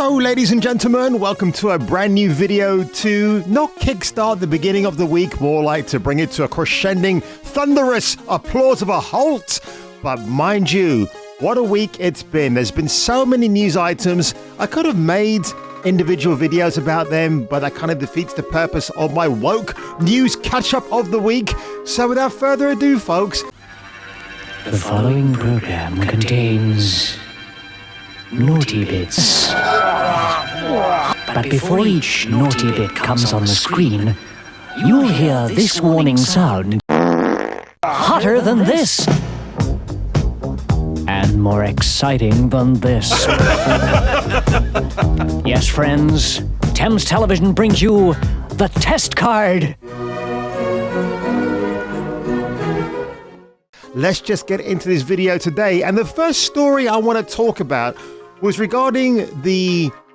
So, ladies and gentlemen, welcome to a brand new video to not kickstart the beginning of the week, more like to bring it to a crescending, thunderous applause of a halt. But mind you, what a week it's been. There's been so many news items. I could have made individual videos about them, but that kind of defeats the purpose of my woke news catch-up of the week. So without further ado, folks, the following program contains naughty bits. But before each naughty bit comes on the screen, you'll hear this warning sound. Hotter than this. And more exciting than this. Yes, friends, Thames Television brings you the test card. Let's just get into this video today. And the first story I want to talk about was regarding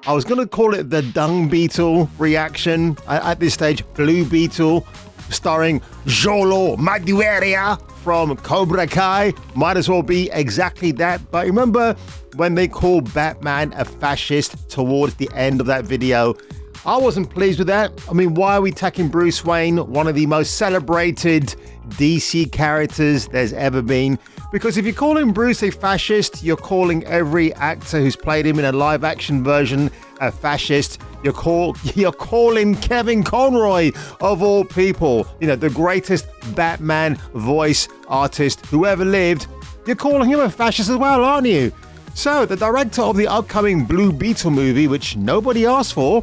I was going to call it the dung beetle reaction. At this stage, Blue Beetle, starring Jolo Madureira from Cobra Kai. Might as well be exactly that. But remember when they called Batman a fascist towards the end of that video? I wasn't pleased with that. I mean, why are we attacking Bruce Wayne, one of the most celebrated DC characters there's ever been? Because if you're calling Bruce a fascist, you're calling every actor who's played him in a live action version a fascist. You're calling Kevin Conroy, of all people, the greatest Batman voice artist who ever lived. You're calling him a fascist as well, aren't you? So the director of the upcoming Blue Beetle movie, which nobody asked for,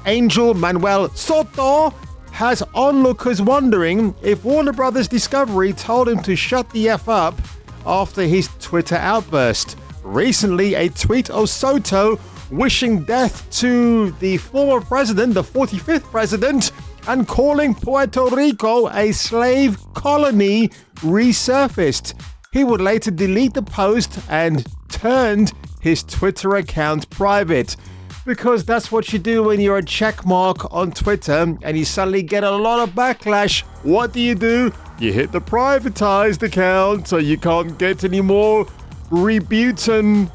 Angel Manuel Soto, has onlookers wondering if Warner Brothers Discovery told him to shut the F up after his Twitter outburst. Recently, a tweet of Soto wishing death to the former president, the 45th president, and calling Puerto Rico a slave colony resurfaced. He would later delete the post and turned his Twitter account private. Because that's what you do when you're a checkmark on Twitter and you suddenly get a lot of backlash. What do? You hit the privatized account so you can't get any more reboots and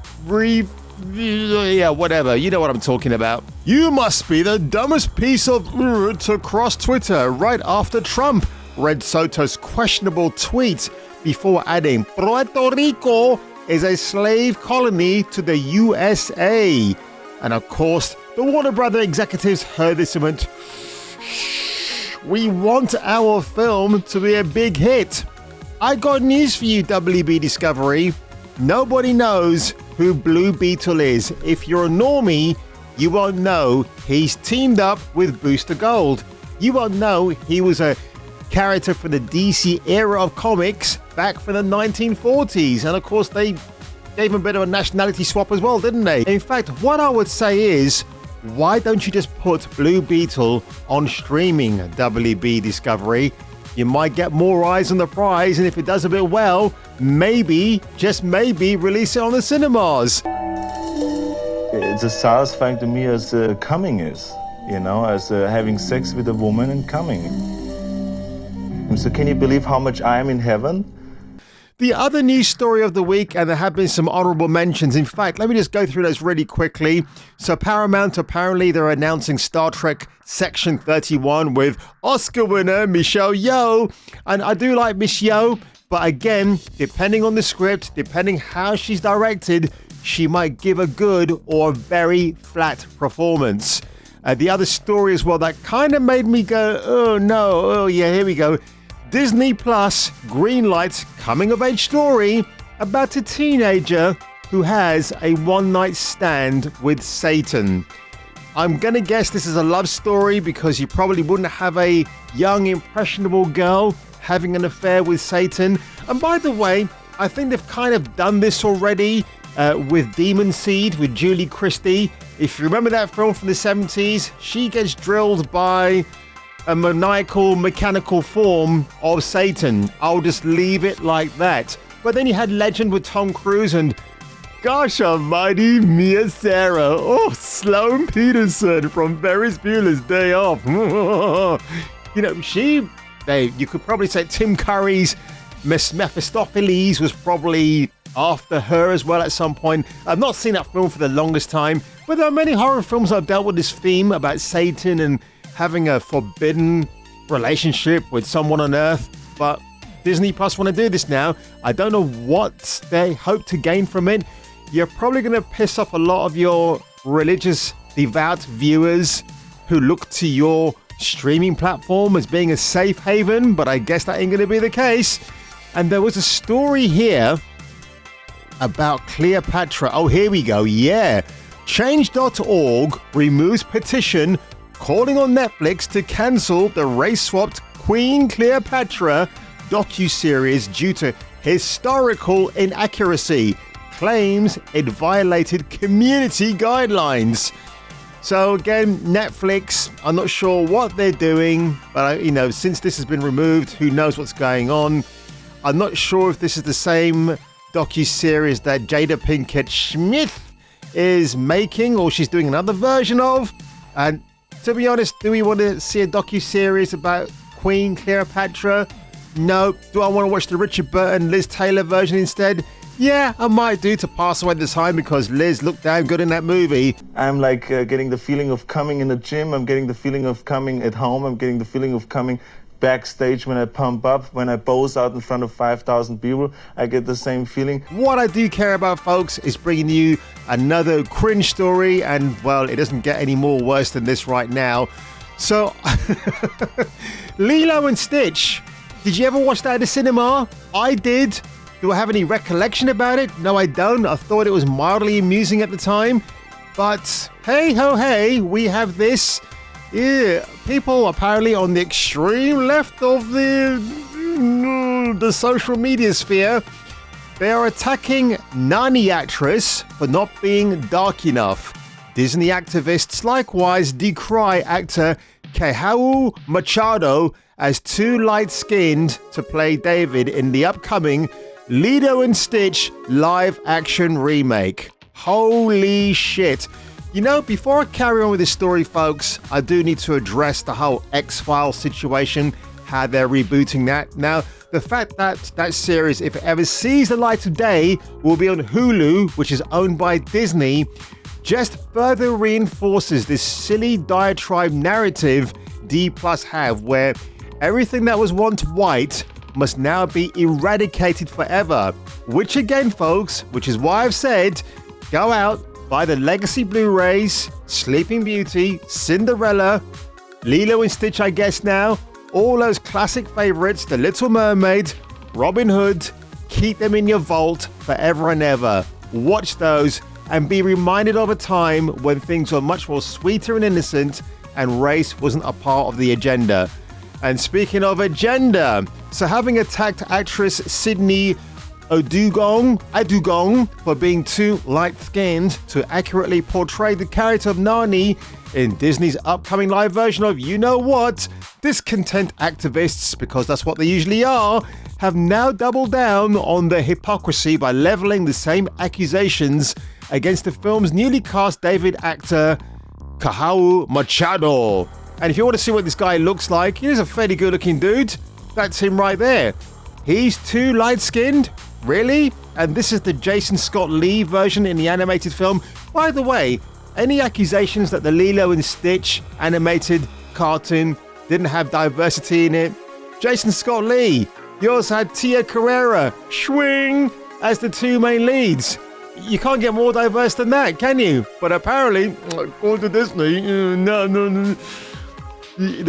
whatever. You know what I'm talking about. You must be the dumbest piece of to cross Twitter right after Trump read Soto's questionable tweet before adding, Puerto Rico is a slave colony to the USA. And of course, the Warner Brothers executives heard this and went, shh, we want our film to be a big hit. I got news for you, WB Discovery. Nobody knows who Blue Beetle is. If you're a normie, you won't know he's teamed up with Booster Gold. You won't know he was a character from the DC era of comics back from the 1940s. And of course, they gave him a bit of a nationality swap as well, didn't they? In fact, what I would say is, why don't you just put Blue Beetle on streaming, WB Discovery? You might get more eyes on the prize, and if it does a bit well, maybe, just maybe, release it on the cinemas. It's as satisfying to me as coming is, as having sex with a woman and coming. So can you believe how much I am in heaven? The other news story of the week, and there have been some honorable mentions. In fact, let me just go through those really quickly. So Paramount, apparently they're announcing Star Trek Section 31 with Oscar winner Michelle Yeoh. And I do like Miss Yeoh, but again, depending on the script, depending how she's directed, she might give a good or very flat performance. The other story as well that kind of made me go, oh no, oh yeah, here we go. Disney Plus greenlights coming-of-age story about a teenager who has a one-night stand with Satan. I'm going to guess this is a love story because you probably wouldn't have a young, impressionable girl having an affair with Satan. And by the way, I think they've kind of done this already with Demon Seed, with Julie Christie. If you remember that film from the 70s, she gets drilled by a maniacal, mechanical form of Satan. I'll just leave it like that. But then you had Legend with Tom Cruise and, gosh almighty, Mia Sarah. Oh, Sloane Peterson from Ferris Bueller's Day Off. You could probably say Tim Curry's Miss Mephistopheles was probably after her as well at some point. I've not seen that film for the longest time, but there are many horror films that have dealt with this theme about Satan and having a forbidden relationship with someone on Earth. But Disney Plus want to do this now. I don't know what they hope to gain from it. You're probably going to piss off a lot of your religious, devout viewers who look to your streaming platform as being a safe haven, but I guess that ain't going to be the case. And there was a story here about Cleopatra. Oh, here we go. Yeah. Change.org removes petition calling on Netflix to cancel the race-swapped Queen Cleopatra docuseries due to historical inaccuracy. Claims it violated community guidelines. So again, Netflix, I'm not sure what they're doing, but since this has been removed, who knows what's going on. I'm not sure if this is the same docuseries that Jada Pinkett Smith is making, or she's doing another version of. And to be honest, do we want to see a docuseries about Queen Cleopatra? No. Do I want to watch the Richard Burton, Liz Taylor version instead? Yeah, I might do to pass away the time because Liz looked damn good in that movie. I'm like getting the feeling of coming in the gym. I'm getting the feeling of coming at home. I'm getting the feeling of coming backstage when I pump up, when I pose out in front of 5,000 people. I get the same feeling. What I do care about, folks, is bringing you another cringe story. And, well, it doesn't get any more worse than this right now. So, Lilo and Stitch. Did you ever watch that at the cinema? I did. Do I have any recollection about it? No, I don't. I thought it was mildly amusing at the time. But hey ho hey, we have this. Yeah, people apparently on the extreme left of the social media sphere, they are attacking Nani actress for not being dark enough. Disney activists likewise decry actor Kehau Machado as too light-skinned to play David in the upcoming Lilo and Stitch live-action remake. Holy shit. Before I carry on with this story, folks, I do need to address the whole X-Files situation, how they're rebooting that. Now, the fact that that series, if it ever sees the light of day, will be on Hulu, which is owned by Disney, just further reinforces this silly diatribe narrative D+ have, where everything that was once white must now be eradicated forever. Which again, folks, which is why I've said, go out, buy the Legacy Blu-rays, Sleeping Beauty, Cinderella, Lilo and Stitch, I guess now, all those classic favorites, The Little Mermaid, Robin Hood, keep them in your vault forever and ever. Watch those and be reminded of a time when things were much more sweeter and innocent and race wasn't a part of the agenda. And speaking of agenda, so having attacked actress Sydney Adugong for being too light-skinned to accurately portray the character of Nani in Disney's upcoming live version of You Know What, discontent activists, because that's what they usually are, have now doubled down on the hypocrisy by leveling the same accusations against the film's newly cast David actor Kehau Machado. And if you want to see what this guy looks like, he's a fairly good-looking dude. That's him right there. He's too light-skinned? Really? And this is the Jason Scott Lee version in the animated film. By the way, any accusations that the Lilo and Stitch animated cartoon didn't have diversity in it? Jason Scott Lee. You also had Tia Carrera, Schwing, as the two main leads. You can't get more diverse than that, can you? But apparently, according to Disney, no.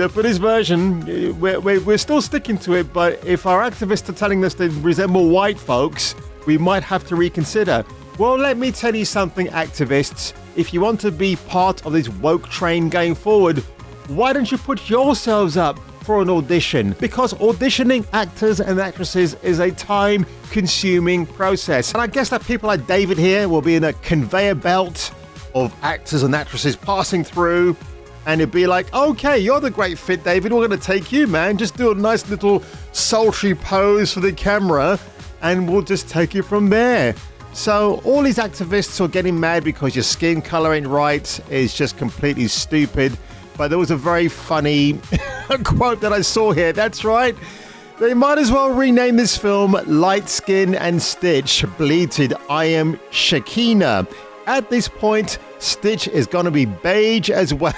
For this version, we're still sticking to it, but if our activists are telling us they resemble white folks, we might have to reconsider. Well, let me tell you something, activists. If you want to be part of this woke train going forward, why don't you put yourselves up for an audition? Because auditioning actors and actresses is a time-consuming process. And I guess that people like David here will be in a conveyor belt of actors and actresses passing through, and it'd be like, okay, you're the great fit, David. We're going to take you, man. Just do a nice little sultry pose for the camera, and we'll just take you from there. So all these activists who are getting mad because your skin color ain't right is just completely stupid. But there was a very funny quote that I saw here. That's right. They might as well rename this film Light Skin and Stitch Bleated I Am Shakina. At this point, Stitch is going to be beige as well.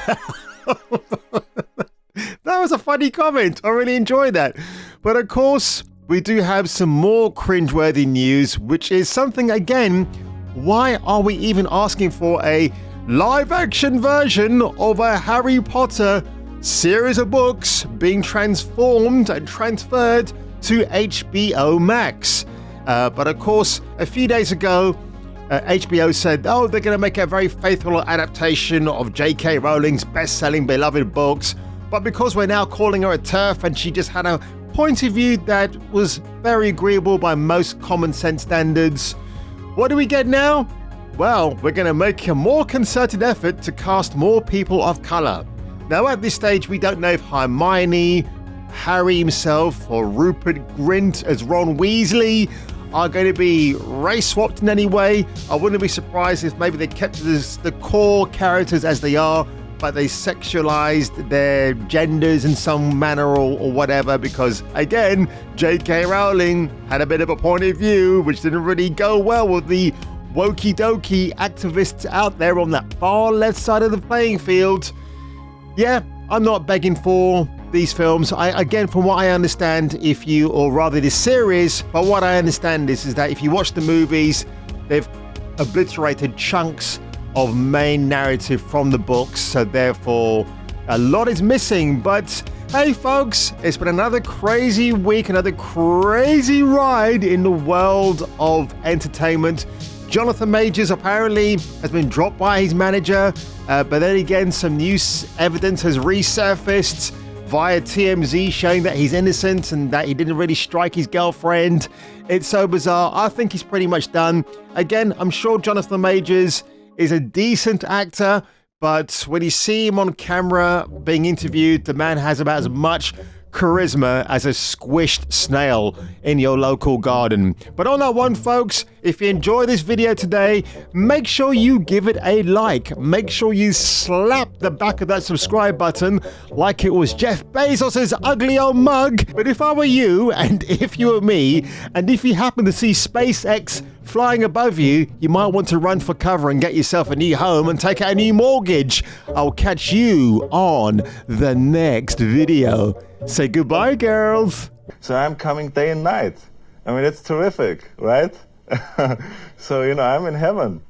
That was a funny comment. I really enjoyed that. But of course, we do have some more cringeworthy news, which is something, again, why are we even asking for a live-action version of a Harry Potter series of books being transformed and transferred to HBO Max? But of course, a few days ago, HBO said, they're going to make a very faithful adaptation of J.K. Rowling's best-selling beloved books. But because we're now calling her a TERF and she just had a point of view that was very agreeable by most common sense standards, what do we get now? Well, we're going to make a more concerted effort to cast more people of color. Now, at this stage, we don't know if Hermione, Harry himself, or Rupert Grint as Ron Weasley are going to be race-swapped in any way. I wouldn't be surprised if maybe they kept the core characters as they are, but they sexualized their genders in some manner or whatever, because, again, J.K. Rowling had a bit of a point of view which didn't really go well with the wokie-dokie activists out there on that far left side of the playing field. Yeah, I'm not begging for these films. Again, from what I understand, or rather this series, but what I understand is that if you watch the movies, they've obliterated chunks of main narrative from the books, so therefore a lot is missing. But hey folks, it's been another crazy week, another crazy ride in the world of entertainment. Jonathan Majors apparently has been dropped by his manager, but then again, some new evidence has resurfaced via TMZ showing that he's innocent and that he didn't really strike his girlfriend. It's so bizarre. I think he's pretty much done. Again, I'm sure Jonathan Majors is a decent actor, but when you see him on camera being interviewed, the man has about as much charisma as a squished snail in your local garden. But on that one, folks, if you enjoy this video today, make sure you give it a like. Make sure you slap the back of that subscribe button like it was Jeff Bezos's ugly old mug. But if I were you, and if you were me, and if you happen to see SpaceX flying above you, you might want to run for cover and get yourself a new home and take out a new mortgage. I'll catch you on the next video. Say goodbye, girls. So I'm coming day and night. I mean, it's terrific, right? So, I'm in heaven.